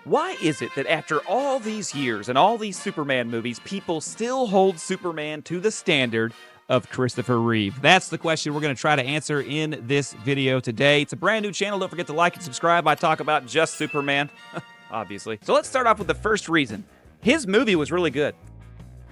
Why is it that after all these years and all these Superman movies, people still hold Superman to the standard of Christopher Reeve? That's the question we're going to try to answer in this video today. It's a brand new channel. Don't forget to like and subscribe. I talk about just Superman, obviously. So let's start off with the first reason. His movie was really good.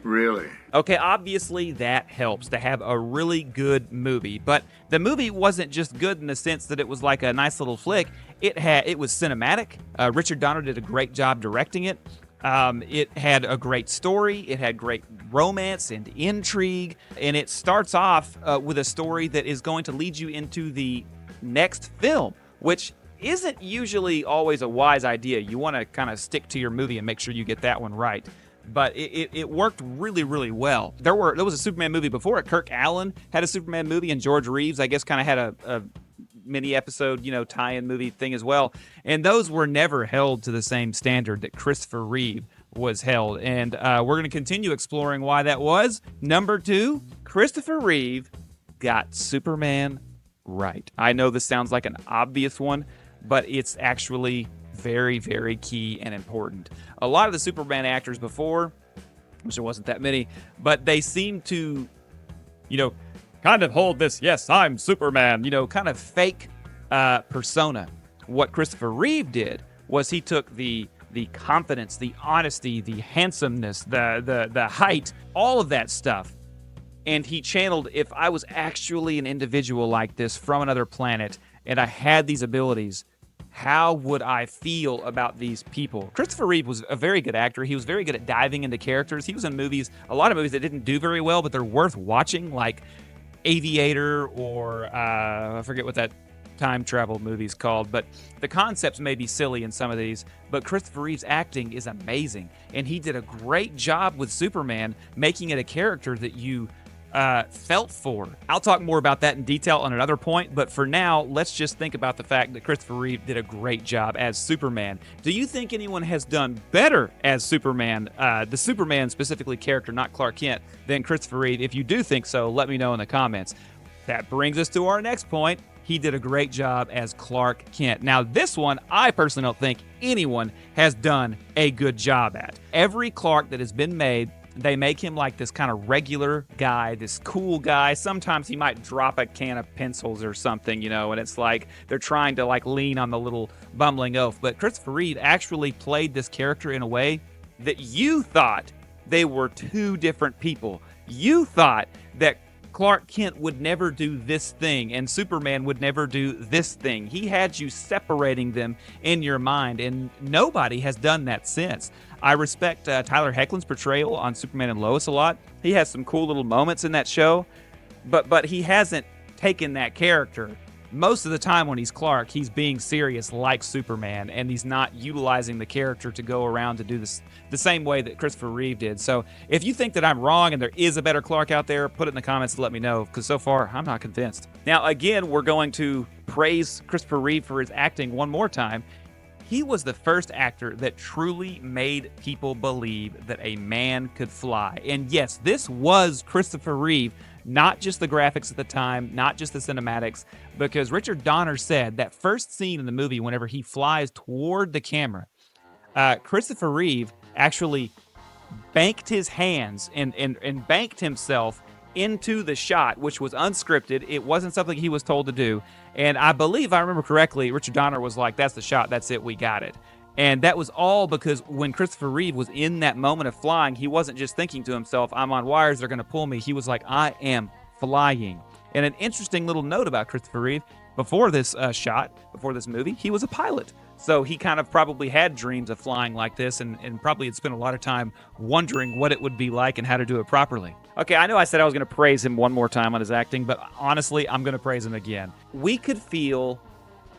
Really? Okay, obviously that helps to have a really good movie, but the movie wasn't just good in the sense that it was like a nice little flick. It was cinematic. Richard Donner did a great job directing it. It had a great story. It had great romance and intrigue, and it starts off with a story that is going to lead you into the next film, which isn't usually always a wise idea. You want to kind of stick to your movie and make sure you get that one right. But it worked really, really well. There was a Superman movie before it. Kirk Allen had a Superman movie, and George Reeves, I guess, kind of had a mini episode, tie-in movie thing as well. And those were never held to the same standard that Christopher Reeve was held. And we're going to continue exploring why that was. Number 2, Christopher Reeve got Superman right. I know this sounds like an obvious one, but it's actually very, very key and important. A lot of the Superman actors before, which there wasn't that many, but they seem to, kind of hold this, yes, I'm Superman, kind of fake persona. What Christopher Reeve did was he took the confidence, the honesty, the handsomeness, the height, all of that stuff, and he channeled, if I was actually an individual like this from another planet and I had these abilities, how would I feel about these people? Christopher Reeve was a very good actor. He was very good at diving into characters. He was in a lot of movies that didn't do very well, but they're worth watching, like Aviator or I forget what that time travel movie's called, but the concepts may be silly in some of these, but Christopher Reeve's acting is amazing, and he did a great job with Superman, making it a character that you felt for. I'll talk more about that in detail on another point, but for now, let's just think about the fact that Christopher Reeve did a great job as Superman. Do you think anyone has done better as Superman, the Superman specifically character, not Clark Kent, than Christopher Reeve? If you do think so, let me know in the comments. That brings us to our next point. He did a great job as Clark Kent. Now, this one, I personally don't think anyone has done a good job at. Every Clark that has been made, they make him like this kind of regular guy, this cool guy. Sometimes he might drop a can of pencils or something, and it's like they're trying to lean on the little bumbling oaf. But Christopher Reeve actually played this character in a way that you thought they were two different people. You thought that Clark Kent would never do this thing and Superman would never do this thing. He had you separating them in your mind, and nobody has done that since. I respect Tyler Hoechlin's portrayal on Superman and Lois a lot. He has some cool little moments in that show, but he hasn't taken that character. Most of the time when he's Clark, he's being serious like Superman, and he's not utilizing the character to go around to do this the same way that Christopher Reeve did. So if you think that I'm wrong and there is a better Clark out there, put it in the comments to let me know, because so far I'm not convinced. Now, again, we're going to praise Christopher Reeve for his acting one more time. He was the first actor that truly made people believe that a man could fly. And yes, this was Christopher Reeve, not just the graphics at the time, not just the cinematics, because Richard Donner said that first scene in the movie, whenever he flies toward the camera, Christopher Reeve actually banked his hands and banked himself into the shot, which was unscripted. It wasn't something he was told to do. And I believe, if I remember correctly, Richard Donner was like, that's the shot, that's it, we got it. And that was all because when Christopher Reeve was in that moment of flying, he wasn't just thinking to himself, I'm on wires, they're going to pull me. He was like, I am flying. And an interesting little note about Christopher Reeve, before this before this movie, he was a pilot. So he kind of probably had dreams of flying like this and probably had spent a lot of time wondering what it would be like and how to do it properly. Okay, I know I said I was going to praise him one more time on his acting, but honestly, I'm going to praise him again. We could feel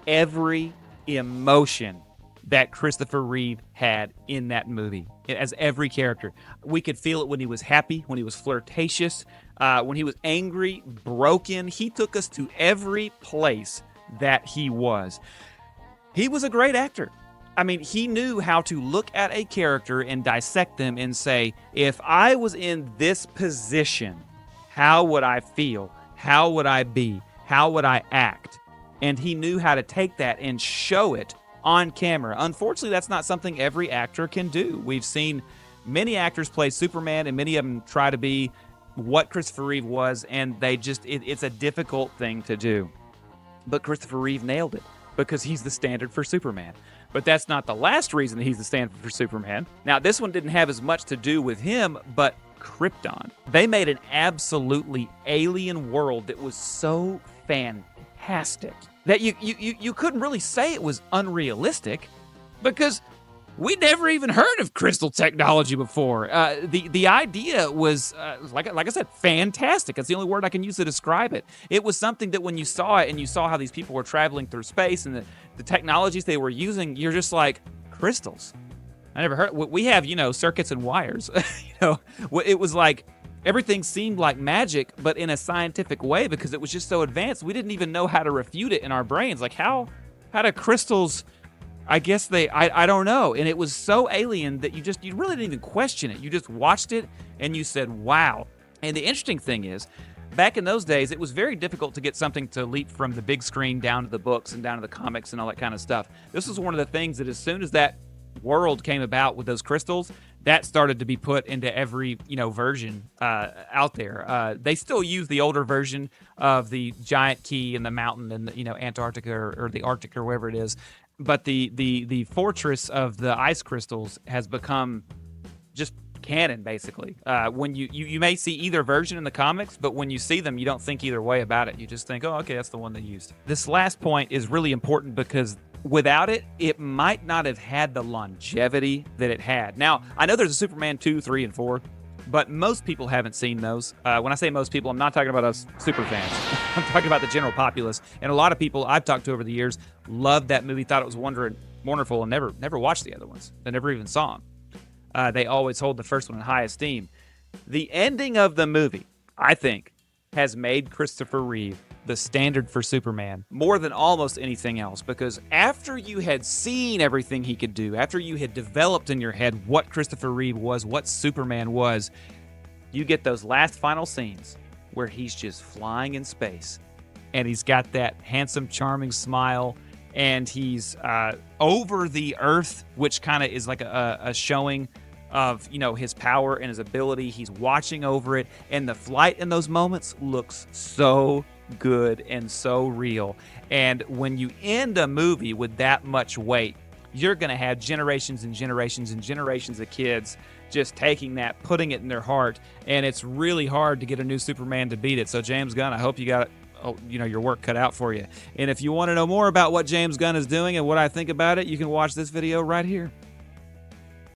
every emotion that Christopher Reeve had in that movie, as every character. We could feel it when he was happy, when he was flirtatious, when he was angry, broken. He took us to every place that he was. He was a great actor. I mean, he knew how to look at a character and dissect them and say, if I was in this position, how would I feel? How would I be? How would I act? And he knew how to take that and show it on camera. Unfortunately, that's not something every actor can do. We've seen many actors play Superman, and many of them try to be what Christopher Reeve was, and it's a difficult thing to do. But Christopher Reeve nailed it because he's the standard for Superman. But that's not the last reason that he's the standard for Superman. Now, this one didn't have as much to do with him, but Krypton. They made an absolutely alien world that was so fantastic that you couldn't really say it was unrealistic because we never even heard of crystal technology before. The idea was, like I said, fantastic. That's the only word I can use to describe it. It was something that when you saw it and you saw how these people were traveling through space and the technologies they were using, you're just like, crystals. I never heard. We have, circuits and wires. It was like everything seemed like magic, but in a scientific way because it was just so advanced. We didn't even know how to refute it in our brains. Like how do crystals? I guess I don't know. And it was so alien that you really didn't even question it. You just watched it and you said, wow. And the interesting thing is, back in those days, it was very difficult to get something to leap from the big screen down to the books and down to the comics and all that kind of stuff. This was one of the things that as soon as that world came about with those crystals, that started to be put into every, version out there. They still use the older version of the giant key and the mountain and Antarctica or the Arctic or wherever it is. But the fortress of the ice crystals has become just canon, basically. When you may see either version in the comics, but when you see them, you don't think either way about it. You just think, oh, okay, that's the one they used. This last point is really important because without it, it might not have had the longevity that it had. Now, I know there's a Superman 2, 3, and 4, but most people haven't seen those. When I say most people, I'm not talking about us super fans. I'm talking about the general populace. And a lot of people I've talked to over the years loved that movie, thought it was wonderful, and never watched the other ones. They never even saw them. They always hold the first one in high esteem. The ending of the movie, I think, has made Christopher Reeve the standard for Superman more than almost anything else, because after you had seen everything he could do, after you had developed in your head what Christopher Reeve was, what Superman was, you get those last final scenes where he's just flying in space and he's got that handsome, charming smile and he's over the Earth, which kind of is like a showing of his power and his ability. He's watching over it, and the flight in those moments looks so good and so real. And when you end a movie with that much weight, you're going to have generations and generations and generations of kids just taking that, putting it in their heart, and it's really hard to get a new Superman to beat it. So James Gunn, I hope you got your work cut out for you. And if you want to know more about what James Gunn is doing and what I think about it, you can watch this video right here.